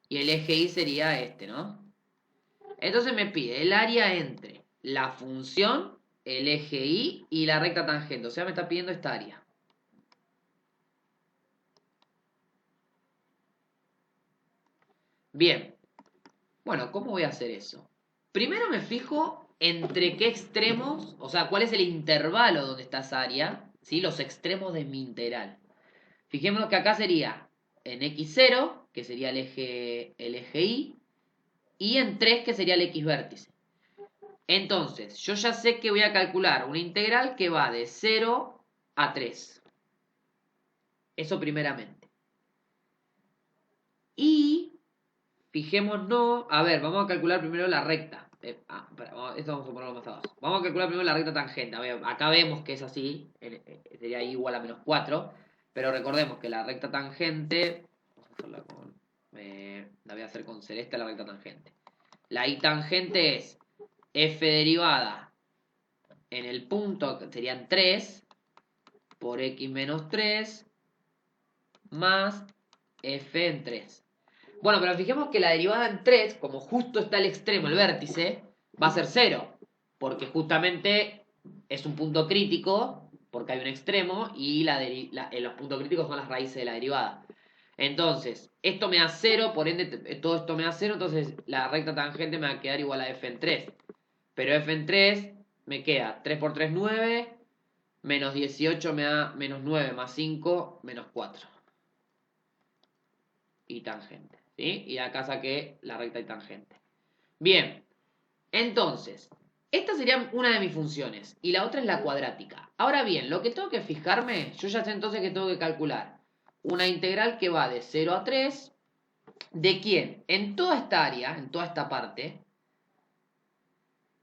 S1: Y el eje Y sería este, ¿no? Entonces me pide el área entre la función, el eje Y y la recta tangente. O sea, me está pidiendo esta área. Bien. Bueno, ¿cómo voy a hacer eso? Primero me fijo entre qué extremos, o sea, cuál es el intervalo donde está esa área, ¿sí? Los extremos de mi integral. Fijémonos que acá sería en x0, que sería el eje y en 3, que sería el x vértice. Entonces, yo ya sé que voy a calcular una integral que va de 0 a 3. Eso primeramente. Y fijémonos, a ver, vamos a calcular primero la recta. Esto vamos a ponerlo más abajo. Vamos a calcular primero la recta tangente. A ver, acá vemos que es así, sería I igual a menos 4. Pero recordemos que la recta tangente, vamos a hacerla con, la voy a hacer con celeste la recta tangente. La I tangente es f derivada en el punto, que serían 3, por x menos 3, más f en 3. Bueno, pero fijemos que la derivada en 3, como justo está el extremo, el vértice, va a ser 0. Porque justamente es un punto crítico, porque hay un extremo, y los puntos críticos son las raíces de la derivada. Entonces, esto me da 0, por ende todo esto me da 0, entonces la recta tangente me va a quedar igual a f en 3. Pero f en 3 me queda 3 por 3, 9, menos 18 me da menos 9 más 5, menos 4. Y tangente. ¿Sí? Y acá saqué la recta y tangente. Bien, entonces, esta sería una de mis funciones y la otra es la cuadrática. Ahora bien, lo que tengo que fijarme, yo ya sé entonces que tengo que calcular una integral que va de 0 a 3, ¿de quién? En toda esta área, en toda esta parte,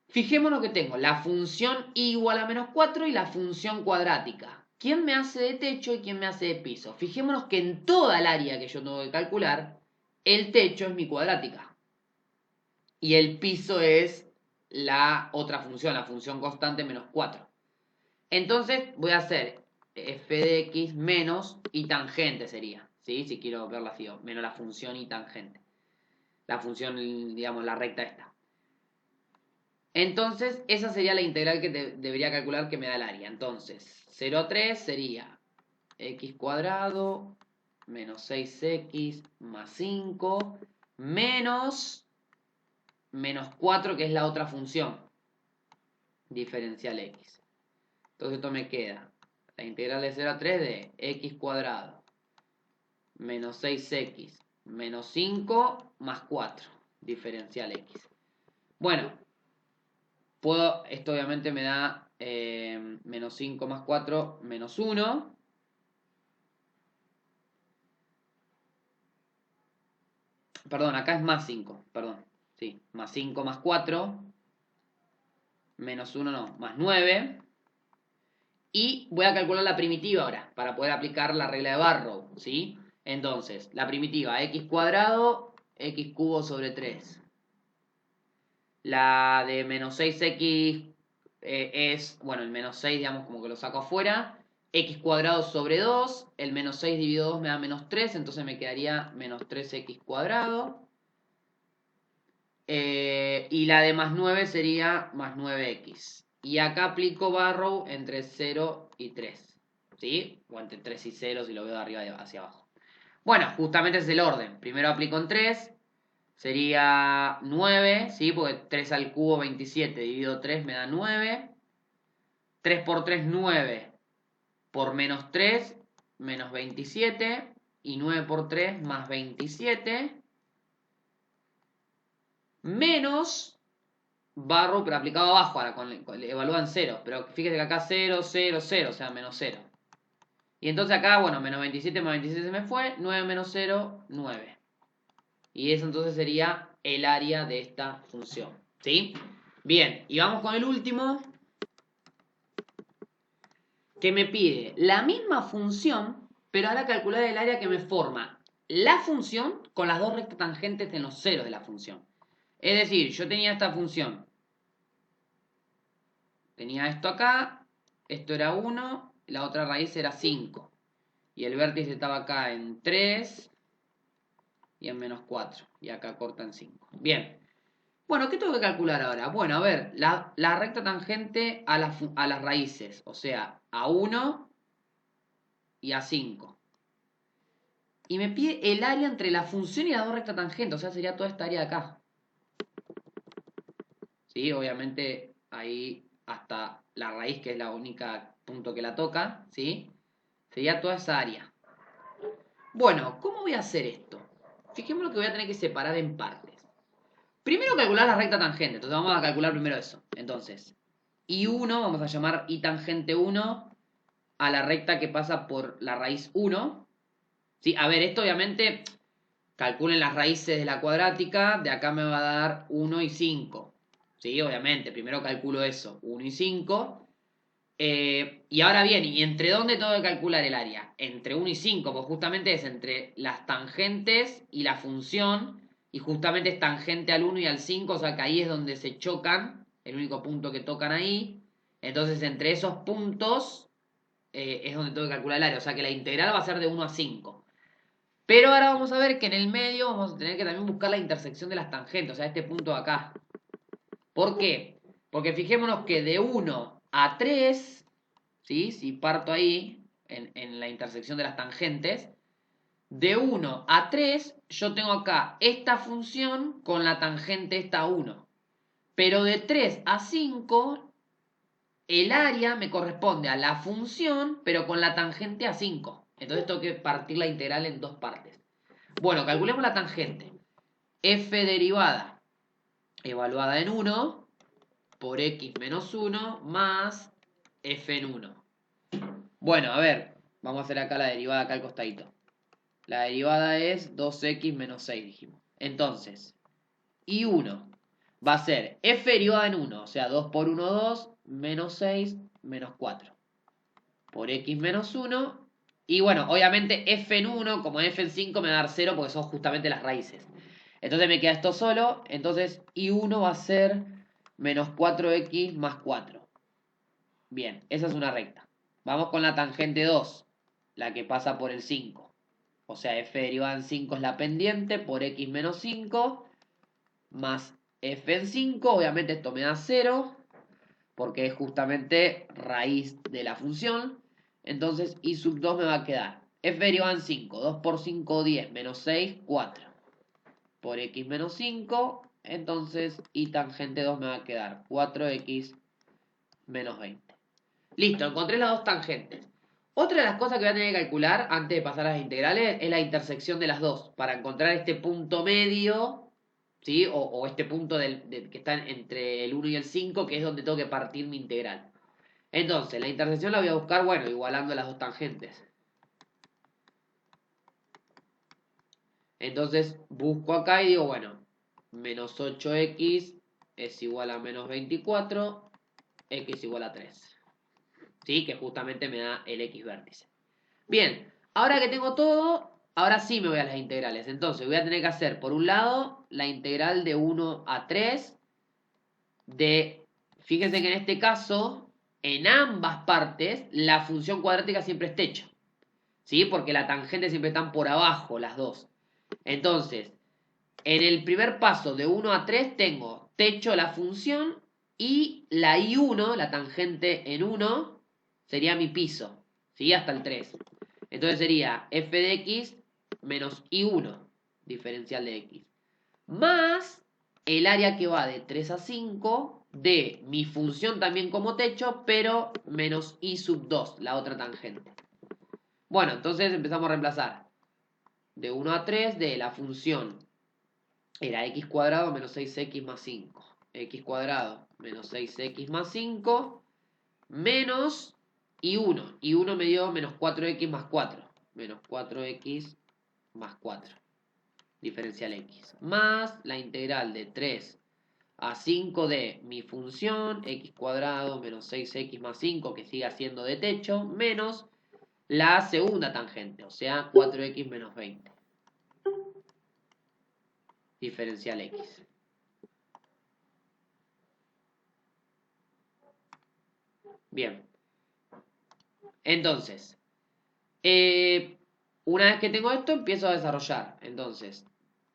S1: fijémonos que tengo la función y igual a menos 4 y la función cuadrática. ¿Quién me hace de techo y quién me hace de piso? Fijémonos que en toda el área que yo tengo que calcular, el techo es mi cuadrática. Y el piso es la otra función, la función constante menos 4. Entonces voy a hacer f de x menos y tangente sería. ¿Sí? Si quiero verla así, menos la función y tangente. La función, digamos, la recta esta. Entonces, esa sería la integral que debería calcular que me da el área. Entonces, 0 a 3 sería x cuadrado menos 6x más 5 menos 4, que es la otra función diferencial x. Entonces esto me queda la integral de 0 a 3 de x cuadrado menos 6x menos 5 más 4 diferencial x. Bueno, esto obviamente me da menos 5 más 4 menos 1. Perdón, acá es más 5, perdón. Sí, más 5 más 4 menos 1 no, más 9. Y voy a calcular la primitiva ahora, para poder aplicar la regla de Barrow, ¿sí? Entonces, la primitiva, x cuadrado, x cubo sobre 3. La de menos 6x es, bueno, el menos 6, digamos, como que lo saco afuera. X cuadrado sobre 2, el menos 6 dividido 2 me da menos 3, entonces me quedaría menos 3x cuadrado. Y la de más 9 sería más 9x. Y acá aplico Barrow entre 0 y 3. ¿Sí? O entre 3 y 0 si lo veo de arriba hacia abajo. Bueno, justamente es el orden. Primero aplico en 3. Sería 9, ¿sí? Porque 3 al cubo 27 dividido 3 me da 9. 3 por 3, 9. Por menos 3, menos 27. Y 9 por 3, más 27. Menos Barrow, pero aplicado abajo, ahora evalúan 0. Pero fíjese que acá 0, 0, 0, o sea, menos 0. Y entonces acá, bueno, menos 27 más 27 se me fue. 9 menos 0, 9. Y eso entonces sería el área de esta función. ¿Sí? Bien, y vamos con el último. que me pide la misma función, pero ahora calcular el área que me forma la función con las dos rectas tangentes en los ceros de la función. Es decir, yo tenía esta función. Tenía esto acá, esto era 1, la otra raíz era 5. Y el vértice estaba acá en 3 y en menos 4. Y acá cortan 5. Bien. Bueno, ¿qué tengo que calcular ahora? Bueno, a ver, la recta tangente a las raíces. O sea, a 1 y a 5. Y me pide el área entre la función y las dos rectas tangentes. O sea, sería toda esta área de acá. ¿Sí? Obviamente ahí hasta la raíz, que es la única punto que la toca, ¿sí? Sería toda esa área. Bueno, ¿cómo voy a hacer esto? Fijémonos que voy a tener que separar en partes. Primero calcular la recta tangente. Entonces vamos a calcular primero eso. Entonces, I1, vamos a llamar I tangente 1 a la recta que pasa por la raíz 1. ¿Sí? A ver, esto obviamente, calculen las raíces de la cuadrática. De acá me va a dar 1 y 5. ¿Sí? Obviamente, primero calculo eso, 1 y 5. Y ahora bien, ¿y entre dónde tengo que calcular el área? Entre 1 y 5, pues justamente es entre las tangentes y la función, y justamente es tangente al 1 y al 5, o sea que ahí es donde se chocan, el único punto que tocan ahí. Entonces entre esos puntos es donde tengo que calcular el área, o sea que la integral va a ser de 1 a 5. Pero ahora vamos a ver que en el medio vamos a tener que también buscar la intersección de las tangentes, o sea este punto de acá. ¿Por qué? Porque fijémonos que de 1 a 3, ¿sí? Si parto ahí, en la intersección de las tangentes, de 1 a 3 yo tengo acá esta función con la tangente esta 1. Pero de 3 a 5, el área me corresponde a la función, pero con la tangente a 5. Entonces tengo que partir la integral en dos partes. Bueno, calculemos la tangente. F derivada evaluada en 1 por x menos 1 más f en 1. Bueno, a ver, vamos a hacer acá la derivada acá al costadito. La derivada es 2x menos 6, dijimos. Entonces, I1 va a ser f derivada en 1, o sea, 2 por 1, 2, menos 6, menos 4. Por x menos 1. Y bueno, obviamente f en 1, como f en 5, me va a dar 0 porque son justamente las raíces. Entonces me queda esto solo. Entonces I1 va a ser menos 4x más 4. Bien, esa es una recta. Vamos con la tangente 2, la que pasa por el 5. O sea, f derivada en 5 es la pendiente por x menos 5 más f en 5. Obviamente esto me da 0 porque es justamente raíz de la función. Entonces I sub 2 me va a quedar f derivada en 5. 2 por 5, 10. Menos 6, 4. Por x menos 5. Entonces I tangente 2 me va a quedar 4x menos 20. Listo, encontré las dos tangentes. Otra de las cosas que voy a tener que calcular antes de pasar a las integrales es la intersección de las dos. Para encontrar este punto medio, ¿sí? O este punto que está entre el 1 y el 5, que es donde tengo que partir mi integral. Entonces, la intersección la voy a buscar, bueno, igualando las dos tangentes. Entonces, busco acá y digo, bueno, menos 8x es igual a menos 24, x igual a 3. ¿Sí? Que justamente me da el x vértice. Bien, ahora que tengo todo, ahora sí me voy a las integrales. Entonces voy a tener que hacer, por un lado, la integral de 1 a 3 fíjense que en este caso, en ambas partes, la función cuadrática siempre es techo. ¿Sí? Porque la tangente siempre están por abajo, las dos. Entonces, en el primer paso de 1 a 3 tengo techo la función y la I1, la tangente en 1, sería mi piso, ¿sí? Hasta el 3. Entonces sería f de x menos I1, diferencial de x, más el área que va de 3 a 5 de mi función también como techo, pero menos I sub 2, la otra tangente. Bueno, entonces empezamos a reemplazar. De 1 a 3 de la función era x cuadrado menos 6x más 5. X cuadrado menos 6x más 5 menos I1. I1 me dio menos 4x más 4. Menos 4x más 4. Diferencial x. Más la integral de 3
S2: a 5 de mi función, x cuadrado menos 6x más 5, que siga siendo de techo, menos la segunda tangente, o sea, 4x menos 20. Diferencial x. Bien. Entonces, una vez que tengo esto, empiezo a desarrollar. Entonces,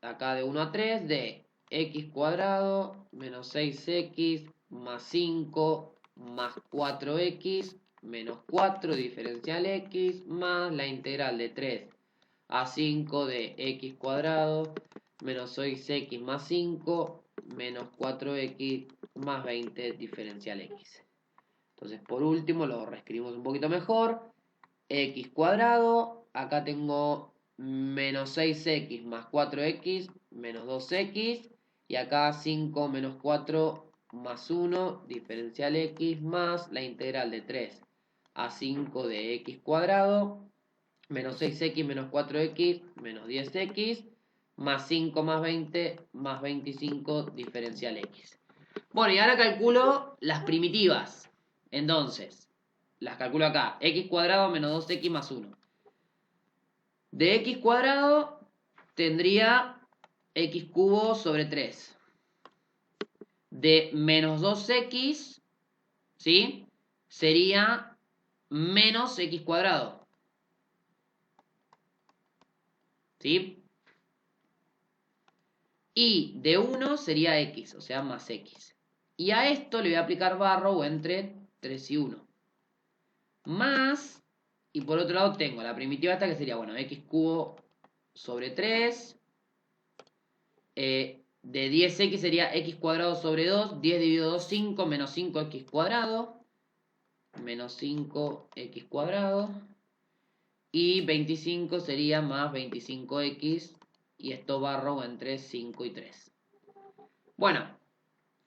S2: acá de 1 a 3, de x cuadrado menos 6x más 5 más 4x menos 4 diferencial x más la integral de 3 a 5 de x cuadrado menos 6x más 5 menos 4x más 20 diferencial x. Entonces, por último, lo reescribimos un poquito mejor. X cuadrado, acá tengo menos 6x más 4x menos 2x, y acá 5 menos 4 más 1, diferencial x, más la integral de 3 a 5 de x cuadrado, menos 6x menos 4x menos 10x, más 5 más 20 más 25, diferencial x. Bueno, y ahora calculo las primitivas. Entonces, las calculo acá. X cuadrado menos 2x más 1. De x cuadrado tendría x cubo sobre 3. De menos 2x, ¿sí? Sería menos x cuadrado. ¿Sí? Y de 1 sería x, o sea, más x. Y a esto le voy a aplicar barro entre 3 y 1. Más, y por otro lado tengo la primitiva esta que sería, bueno, x cubo sobre 3. De 10x sería x cuadrado sobre 2. 10 dividido 2, 5, menos 5x cuadrado. Menos 5x cuadrado. Y 25 sería más 25x. Y esto barro entre 5 y 3. Bueno,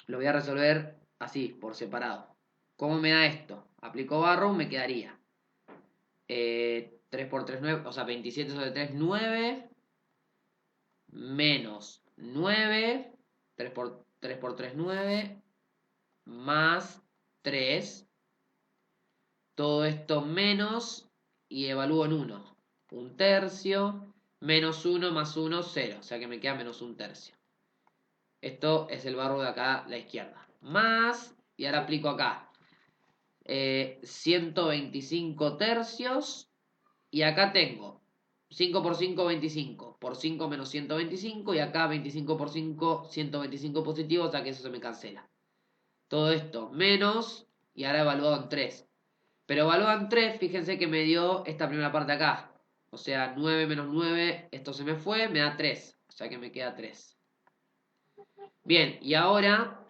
S2: lo voy a resolver así, por separado. ¿Cómo me da esto? Aplico barro, me quedaría 3 por 3, 9, o sea, 27 sobre 3, 9, menos 9, 3 por 3, 9, más 3, todo esto menos, y evalúo en 1, un tercio, menos 1 más 1, 0, o sea que me queda menos un tercio. Esto es el barro de acá a la izquierda. Más, y ahora aplico acá, 125 tercios, y acá tengo 5 por 5, 25. Por 5 menos 125. Y acá 25 por 5, 125 positivo. O sea que eso se me cancela. Todo esto menos. Y ahora evaluado en 3. Pero evaluado en 3, fíjense que me dio esta primera parte acá. O sea, 9 menos 9. Esto se me fue. Me da 3. O sea que me queda 3. Bien, y ahora,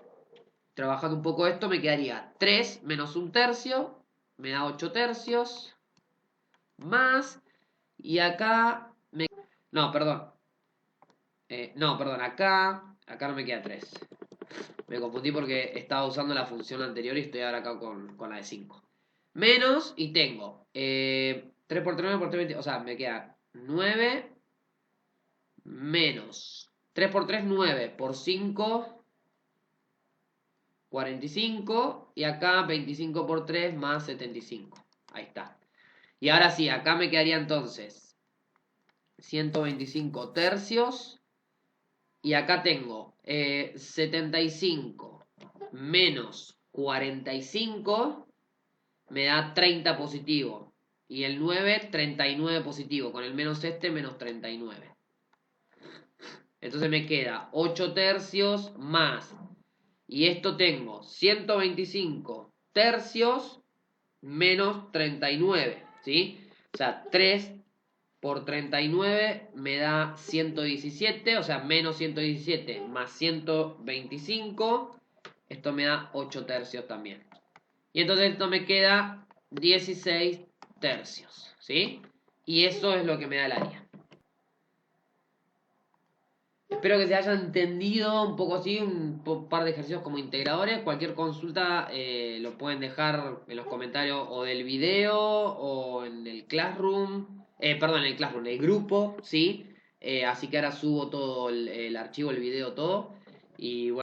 S2: trabajando un poco esto, me quedaría 3 menos un tercio. Me da 8 tercios. Más. Y acá me... No, perdón. No, perdón. Acá no me queda 3. Me confundí porque estaba usando la función anterior y estoy ahora acá con la de 5. Menos, y tengo 3 por 3, 9 por 3, 20. O sea, me queda 9 menos 3 por 3, 9 por 5, 45. Y acá 25 por 3 más 75. Ahí está. Y ahora sí, acá me quedaría entonces 125 tercios. Y acá tengo 75 menos 45 me da 30 positivo. Y el 9, 39 positivo. Con el menos este, menos 39. Entonces me queda 8 tercios más. Y esto tengo 125 tercios menos 39. ¿Sí? O sea, 3 por 39 me da 117, o sea, menos 117 más 125. Esto me da 8 tercios también. Y entonces esto me queda 16 tercios, ¿sí? Y eso es lo que me da el área. Espero que se haya entendido un poco así, un par de ejercicios como integradores. Cualquier consulta lo pueden dejar en los comentarios o del video o en el Classroom. Perdón, en el Classroom, en el grupo, ¿sí? Así que ahora subo todo el archivo, el video, todo. Y bueno.